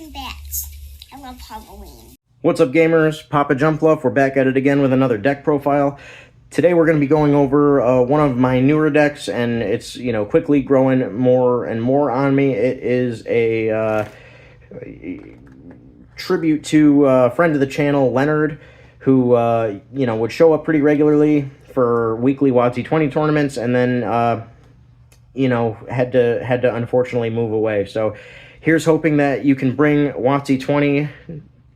watching bats. I love Halloween. What's up, gamers? Papa Jumpluff. We're back at it again with another deck profile. Today we're going to be going over one of my newer decks, and it's, you know, quickly growing more and more on me. It is a tribute to a friend of the channel, LNRD, who, you know, would show up pretty regularly for weekly WotC-20 tournaments, and then, you know, had to unfortunately move away. So here's hoping that you can bring WotC-20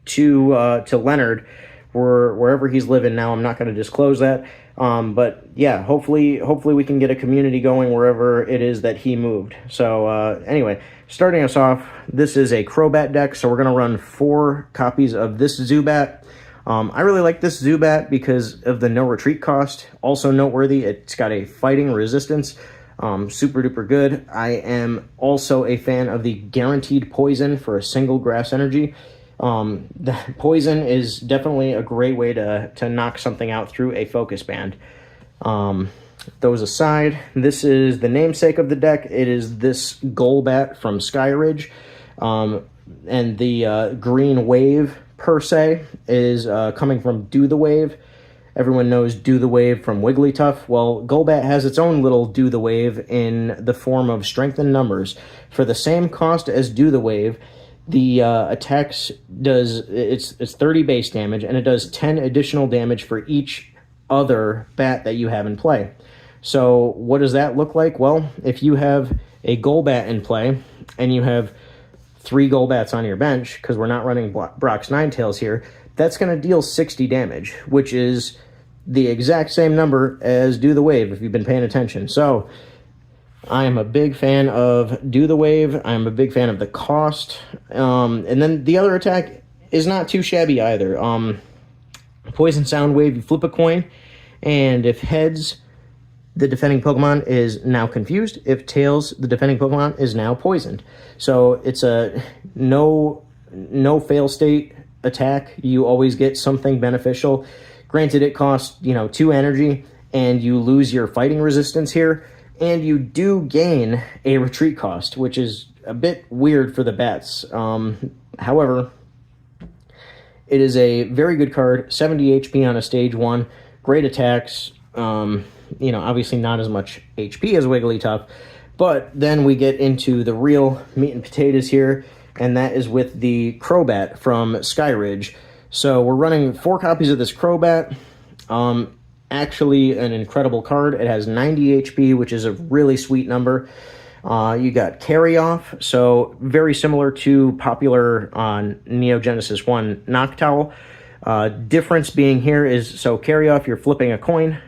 to LNRD wherever he's living now. I'm not going to disclose that, but yeah, hopefully we can get a community going wherever it is that he moved. So anyway, starting us off, this is a Crobat deck, so we're going to run 4 copies of this Zubat. I really like this Zubat because of the no retreat cost. Also noteworthy, it's got a fighting resistance. Super duper good. I am also a fan of the guaranteed poison for a single grass energy. The poison is definitely a great way to knock something out through a focus band. Those aside, this is the namesake of the deck. It is this Golbat from Skyridge, and the green wave per se is coming from Do the Wave. Everyone knows Do the Wave from Wigglytuff. Well, Golbat has its own little Do the Wave in the form of Strength in Numbers. For the same cost as Do the Wave, the attacks it's 30 base damage, and it does 10 additional damage for each other bat that you have in play. So what does that look like? Well, if you have a Golbat in play, and you have 3 Golbats on your bench, because we're not running Brock's Ninetales here, that's going to deal 60 damage, which is the exact same number as Do the Wave, if you've been paying attention. So I am a big fan of Do the Wave. I'm a big fan of the cost. And then the other attack is not too shabby either. Poison Sound Wave, you flip a coin, and if heads, the defending Pokemon is now confused. If tails, the defending Pokemon is now poisoned. So it's a no fail state attack. You always get something beneficial. Granted, it costs, you know, 2 energy, and you lose your fighting resistance here, and you do gain a retreat cost, which is a bit weird for the bats. However, it is a very good card. 70 HP on a stage 1, great attacks. You know, obviously not as much HP as Wigglytuff, but then we get into the real meat and potatoes here, and that is with the Crobat from Skyridge. So we're running 4 copies of this Crobat. Actually an incredible card. It has 90 HP, which is a really sweet number. You got Carry Off, so very similar to popular on Neo Genesis 1 Noctowl. Difference being here is, so Carry Off, you're flipping a coin,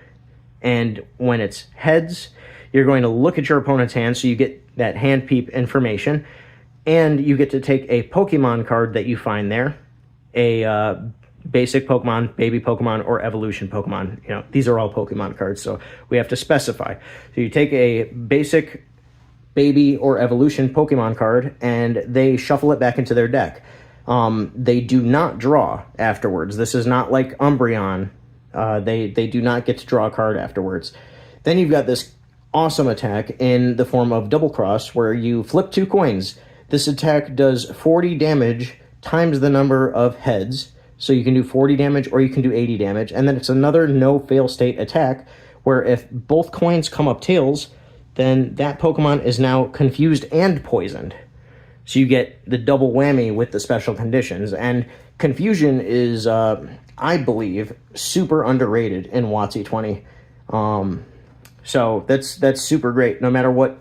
and when it's heads, you're going to look at your opponent's hand, so you get that hand peep information, and you get to take a Pokemon card that you find there, a basic Pokemon, baby Pokemon, or evolution Pokemon. You know, these are all Pokemon cards, so we have to specify. So you take a basic, baby, or evolution Pokemon card, and they shuffle it back into their deck. They do not draw afterwards. This is not like Umbreon. They do not get to draw a card afterwards. Then you've got this awesome attack in the form of Double Cross, where you flip 2 coins. This attack does 40 damage times the number of heads. So you can do 40 damage or you can do 80 damage. And then it's another no fail state attack, where if both coins come up tails, then that Pokemon is now confused and poisoned. So you get the double whammy with the special conditions. And confusion is, I believe, super underrated in WotC-20. So that's super great. No matter what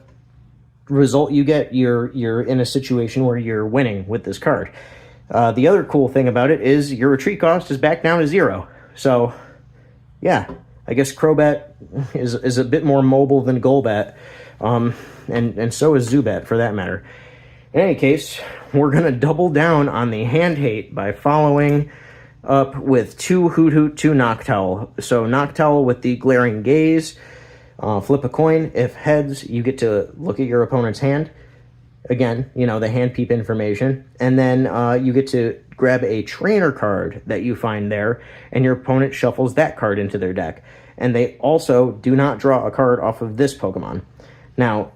result you get, you're in a situation where you're winning with this card. The other cool thing about it is your retreat cost is back down to 0. So, yeah, I guess Crobat is a bit more mobile than Golbat, and so is Zubat for that matter. In any case, we're going to double down on the hand hate by following up with 2 Hoot Hoot, 2 Noctowl. So Noctowl with the Glaring Gaze, flip a coin. If heads, you get to look at your opponent's hand. Again, you know, the hand peep information. And then you get to grab a trainer card that you find there, and your opponent shuffles that card into their deck. And they also do not draw a card off of this Pokemon. Now,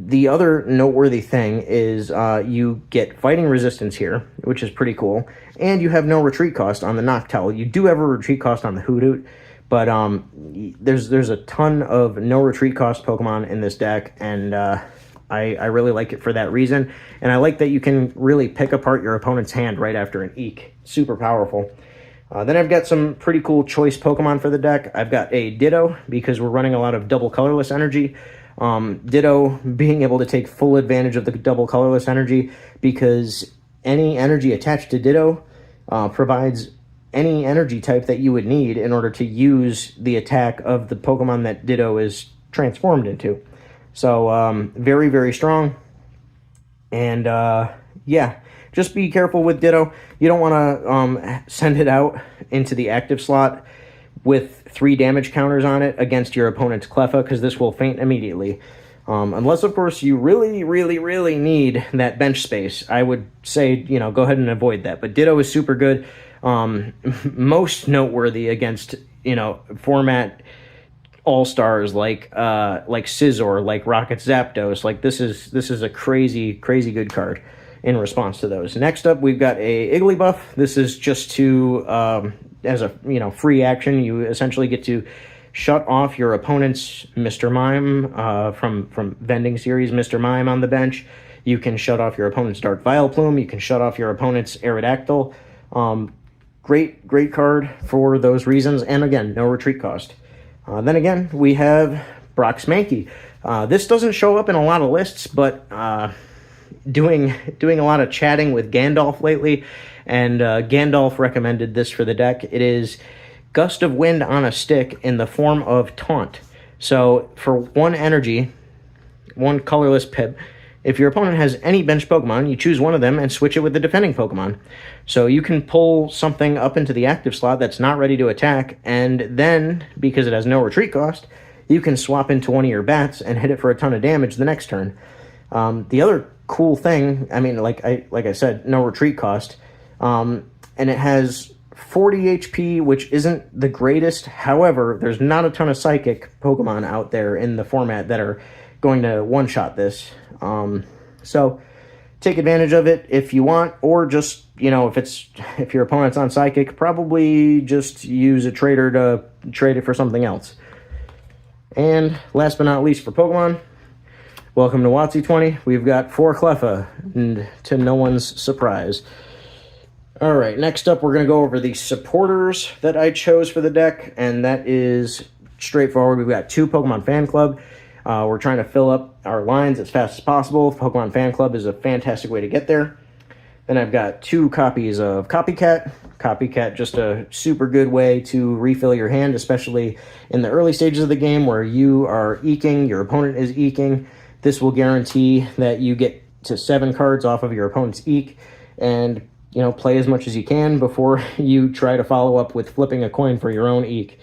The other noteworthy thing is you get fighting resistance here, which is pretty cool, and you have no retreat cost on the Noctowl. You do have a retreat cost on the Hoothoot, but there's a ton of no retreat cost Pokemon in this deck, and I really like it for that reason. And I like that you can really pick apart your opponent's hand right after an Eek. Super powerful. Then I've got some pretty cool choice Pokemon for the deck. I've got a Ditto, because we're running a lot of double colorless energy. Ditto being able to take full advantage of the double colorless energy, because any energy attached to Ditto provides any energy type that you would need in order to use the attack of the Pokemon that Ditto is transformed into. So very, very strong. And yeah, just be careful with Ditto. You don't want to send it out into the active slot with 3 damage counters on it against your opponent's Cleffa, because this will faint immediately. Unless, of course, you really, really, really need that bench space. I would say, go ahead and avoid that. But Ditto is super good. Most noteworthy against, format all-stars like Scizor, like Rocket Zapdos. Like, this is a crazy, crazy good card in response to those. Next up, we've got a Igglybuff. This is just to, as a, free action, you essentially get to shut off your opponent's Mr. Mime from Vending Series, Mr. Mime on the bench. You can shut off your opponent's Dark Vileplume. You can shut off your opponent's Aerodactyl. Great card for those reasons. And again, no retreat cost. Then again, we have Brock's Mankey. This doesn't show up in a lot of lists, but doing a lot of chatting with Gandalf lately, and Gandalf recommended this for the deck. It is Gust of Wind on a stick in the form of Taunt. So for 1 energy, 1 colorless Pip, if your opponent has any bench Pokemon, you choose one of them and switch it with the defending Pokemon. So you can pull something up into the active slot that's not ready to attack, and then, because it has no retreat cost, you can swap into one of your bats and hit it for a ton of damage the next turn. The other cool thing, I mean, like I said, no retreat cost, and it has 40 HP, which isn't the greatest. However, there's not a ton of Psychic Pokemon out there in the format that are going to one-shot this. So take advantage of it if you want, or just, if your opponent's on Psychic, probably just use a trader to trade it for something else. And last but not least for Pokemon, welcome to WotC-20. We've got 4 Cleffa, and to no one's surprise. All right, next up, we're going to go over the supporters that I chose for the deck, and that is straightforward. We've got 2 Pokemon Fan Club. We're trying to fill up our lines as fast as possible. Pokemon Fan Club is a fantastic way to get there. Then I've got 2 copies of Copycat. Copycat, just a super good way to refill your hand, especially in the early stages of the game where you are eking, your opponent is eking. This will guarantee that you get to 7 cards off of your opponent's eek, and play as much as you can before you try to follow up with flipping a coin for your own eek.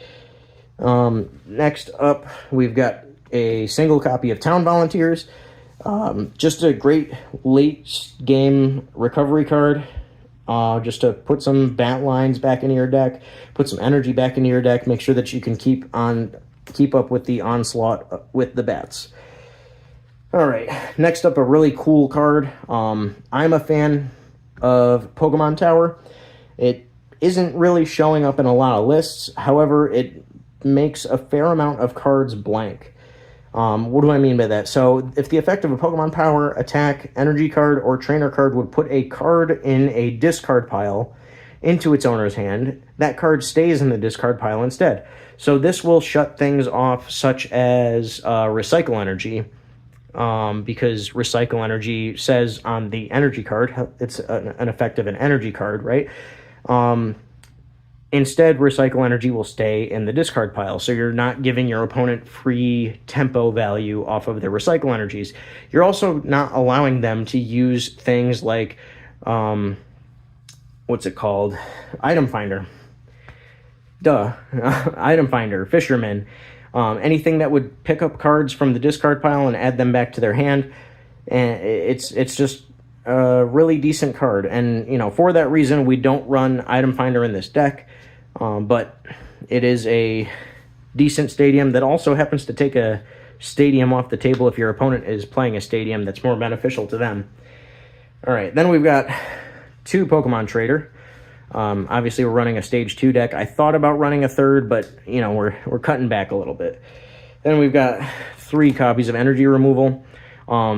Next up, we've got a single copy of Town Volunteers. Just a great late game recovery card, just to put some bat lines back into your deck, put some energy back into your deck, make sure that you can keep up with the onslaught with the bats. All right, next up, a really cool card. I'm a fan of Pokemon Tower. It isn't really showing up in a lot of lists. However, it makes a fair amount of cards blank. What do I mean by that? So if the effect of a Pokemon Power, attack, energy card, or trainer card would put a card in a discard pile into its owner's hand, that card stays in the discard pile instead. So this will shut things off, such as Recycle Energy, because Recycle Energy says on the energy card, it's an effect of an energy card, right? Instead, Recycle Energy will stay in the discard pile, so you're not giving your opponent free tempo value off of their Recycle Energies. You're also not allowing them to use things like, what's it called? Item Finder. Item Finder, Fisherman. Anything that would pick up cards from the discard pile and add them back to their hand. And it's just a really decent card. And, for that reason, we don't run Item Finder in this deck. But it is a decent stadium that also happens to take a Stadium off the table if your opponent is playing a Stadium. That's more beneficial to them. All right, then we've got 2 Pokemon Trader. Obviously, we're running a Stage 2 deck. I thought about running a third, but, you know, we're cutting back a little bit. Then we've got 3 copies of Energy Removal.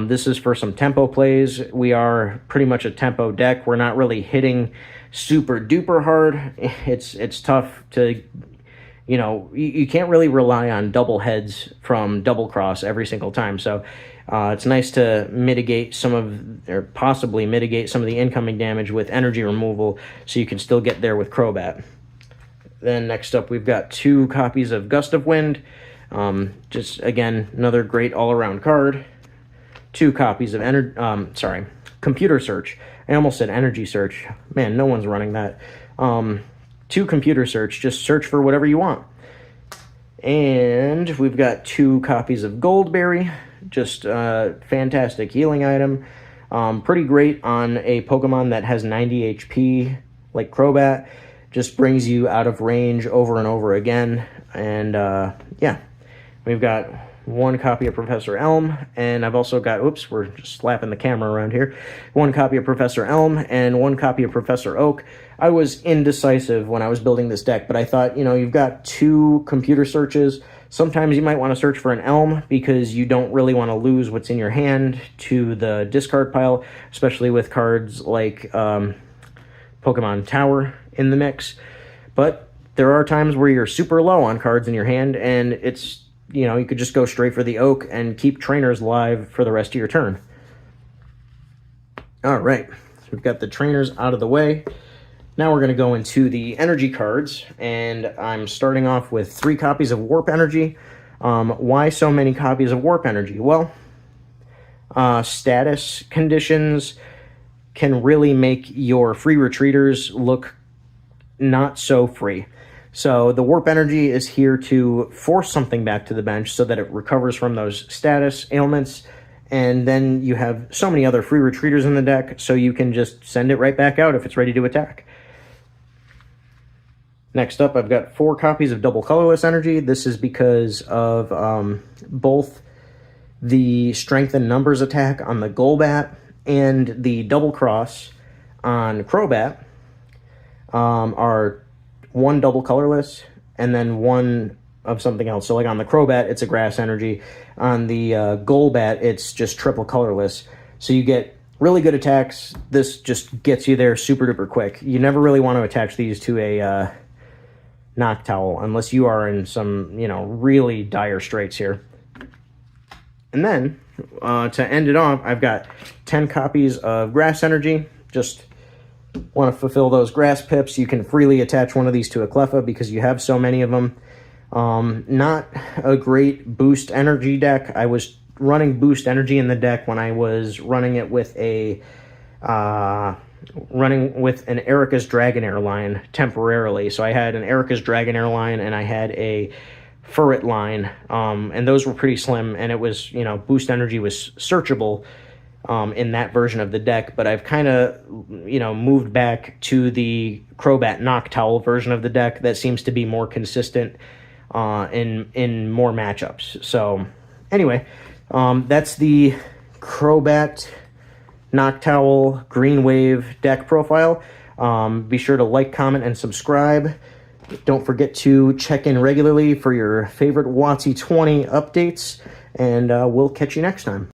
This is for some tempo plays. We are pretty much a tempo deck. We're not really hitting super duper hard. It's tough to, you know, you can't really rely on double heads from Double Cross every single time. So it's nice to mitigate some of, or possibly mitigate some of the incoming damage with Energy Removal so you can still get there with Crobat. Then next up, we've got 2 copies of Gust of Wind. Just, again, another great all-around card. 2 copies of Computer Search. I almost said Energy Search. Man, no one's running that. 2 Computer Search. Just search for whatever you want. And we've got 2 copies of Goldberry. Just a fantastic healing item. Pretty great on a Pokemon that has 90 HP, like Crobat. Just brings you out of range over and over again. And, yeah. We've got 1 copy of Professor Elm, and I've also got, oops, we're just slapping the camera around here, 1 copy of Professor Elm and 1 copy of Professor Oak. I was indecisive when I was building this deck, but I thought, you know, you've got 2 computer searches. Sometimes you might want to search for an Elm because you don't really want to lose what's in your hand to the discard pile, especially with cards like Pokemon Tower in the mix. But there are times where you're super low on cards in your hand, and it's, you know, you could just go straight for the Oak and keep trainers live for the rest of your turn. All right, so we've got the trainers out of the way. Now we're going to go into the energy cards, and I'm starting off with 3 copies of Warp Energy. Why so many copies of Warp Energy? Well, status conditions can really make your free retreaters look not so free. So the Warp Energy is here to force something back to the bench so that it recovers from those status ailments, and then you have so many other free retreaters in the deck, so you can just send it right back out if it's ready to attack. Next up, I've got 4 copies of Double Colorless Energy. This is because of both the Strength and Numbers attack on the Golbat and the Double Cross on Crobat are 1 double colorless and then 1 of something else. So like on the Crobat, it's a Grass Energy. On the Golbat, it's just triple colorless. So you get really good attacks. This just gets you there super duper quick. You never really want to attach these to a Noctowl unless you are in some, you know, really dire straits here. And then to end it off, I've got 10 copies of Grass Energy. Just want to fulfill those grass pips. You can freely attach one of these to a Cleffa because you have so many of them. Not a great boost energy deck. I was running boost energy in the deck when I was running it with a an Erica's Dragonair line temporarily. So I had an Erica's Dragonair line and I had a Furret line, and those were pretty slim, and it was, you know, boost energy was searchable in that version of the deck, but I've kind of, you know, moved back to the Crobat Noctowl version of the deck that seems to be more consistent in more matchups. So anyway, that's the Crobat Noctowl Green Wave deck profile. Be sure to like, comment, and subscribe. Don't forget to check in regularly for your favorite WotC-20 updates, and we'll catch you next time.